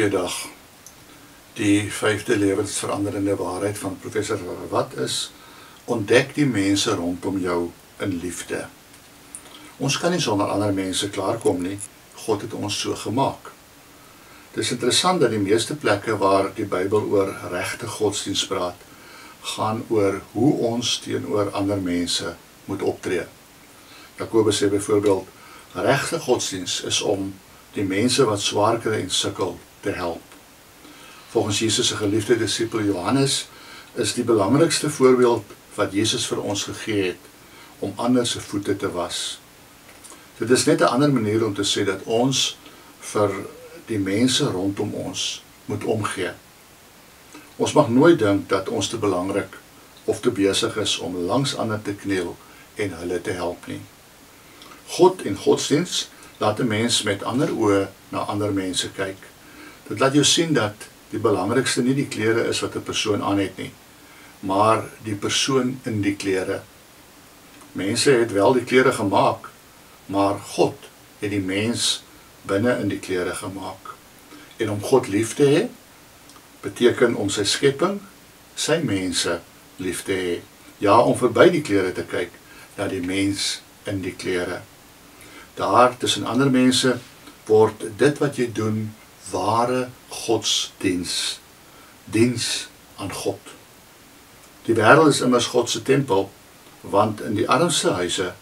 Goeiedag. Die 5de lewensveranderende waarheid van professor Rawat is: ontdek die mense rondom jou in liefde. Ons kan nie sonder ander mense klaarkom nie. God het ons so gemaak. Het is interessant dat die meeste plekke waar die Bybel oor regte godsdienst praat, gaan oor hoe ons teenoor ander mense moet optree. Jakobus sê byvoorbeeld, regte godsdienst is om die mense wat swaar kry en sukkel te help. Volgens Jesus se geliefde disipel Johannes is die belangrikste voorbeeld wat Jesus vir ons gegee het om ander se voete te was. Dit is net 'n ander manier om te sê dat ons vir die mense rondom ons moet omgee. Ons mag nooit dink dat ons te belangrik of te besig is om langs ander te kniel en hulle te help nie. God en godsdienst laat 'n mens met ander oë na ander mense kyk. Dit laat jou sien dat die belangrikste nie die klere is wat 'n persoon aan het nie, maar die persoon in die klere. Mense het wel die klere gemaak, maar God het die mens binne in die klere gemaak. En om God lief te hê, beteken om sy skepping, sy mense lief te hê. Ja, om verby die klere te kyk, na die mens in die klere. Daar, tussen ander mense, word dit wat jy doen, ware godsdienst. Diens aan God. Die wêreld is immers God se tempel, want in die armste huise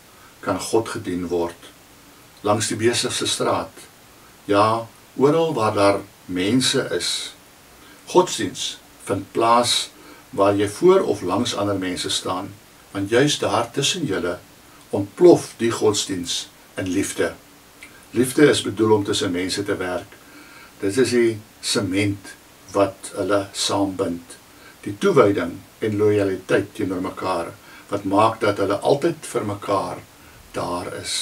kan God gedien word. Langs die besigste straat, ja, oral waar daar mense is. Godsdienst vind plaas waar jy voor of langs ander mense staan, want juist daar tussen julle ontplof die godsdienst in liefde. Liefde is bedoel om tussen mense te werk. Dit is die sement wat hulle saambind. Die toewyding en loyaliteit teenoor mekaar, wat maak dat hulle altyd vir mekaar daar is.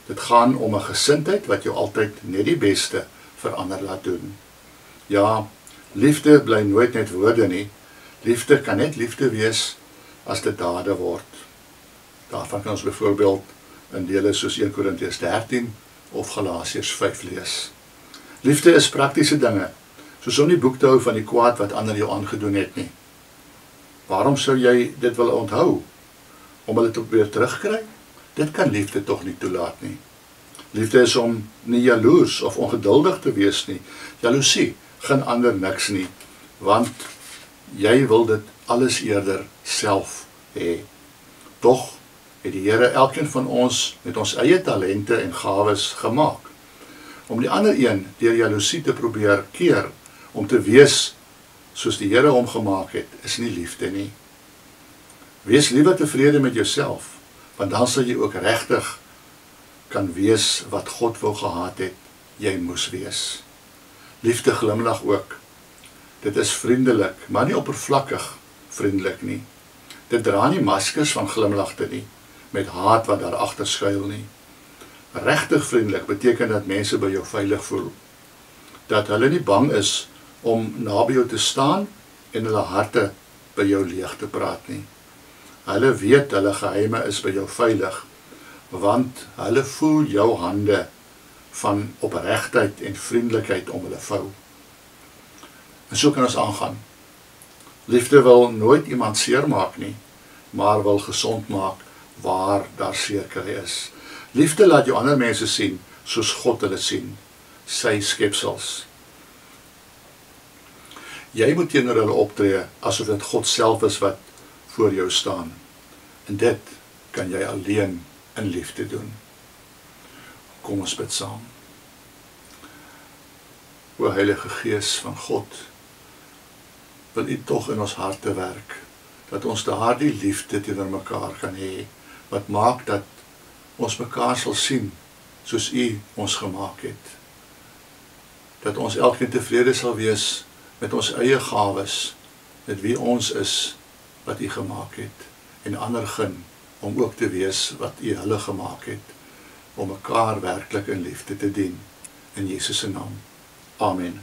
Dit gaan om 'n gesindheid wat jou altyd net die beste vir ander laat doen. Ja, liefde bly nooit net woorde nie. Liefde kan net liefde wees as dit dade word. Daarvan kan ons byvoorbeeld in dele soos 1 Korintiërs 13 of Galasiërs 5 lees. Liefde is praktiese dinge, soos om nie boek te hou van die kwaad wat ander jou aangedoen het nie. Waarom sou jy dit wil onthou? Om hulle te probeer terugkry? Dit kan liefde tog nie toelaat nie. Liefde is om nie jaloers of ongeduldig te wees nie. Jaloesie gun ander niks nie, want jy wil dit alles eerder self hê. Tog het die Here elkeen van ons met ons eie talente en gawes gemaak. Om die ander een deur jaloesie te probeer keer, om te wees soos die Here hom gemaak het, is nie liefde nie. Wees liewer tevrede met jouself, want dan sal jy ook regtig kan wees wat God wou gehad het, jy moes wees. Liefde glimlag ook. Dit is vriendelik, maar nie oppervlakkig vriendelik nie. Dit dra nie maskers van glimlagte nie, met haat wat daar agter skuil nie. Regtig vriendelik beteken dat mense by jou veilig voel. Dat hulle nie bang is om naby jou te staan en hulle harte by jou leeg te praat nie. Hulle weet hulle geheime is by jou veilig, want hulle voel jou hande van opregtheid en vriendelikheid om hulle vou. En so kan ons aangaan. Liefde wil nooit iemand seermaak nie, maar wil gesond maak waar daar seerkry is. Liefde laat jou ander mense sien, soos God hulle sien, sy skepsels. Jy moet teenoor hulle optree, asof dit God self is wat voor jou staan. En dit kan jy alleen in liefde doen. Kom ons bid saam. O Heilige Gees van God, wil U tog in ons harte werk, dat ons daardie liefde teenoor mekaar kan hê, wat maak dat ons mekaar sal sien, soos U ons gemaak het. Dat ons elkeen tevrede sal wees met ons eie gawes, met wie ons is, wat U gemaak het, en ander gun, om ook te wees wat U hulle gemaak het, om mekaar werklik in liefde te dien. In Jesus se naam. Amen.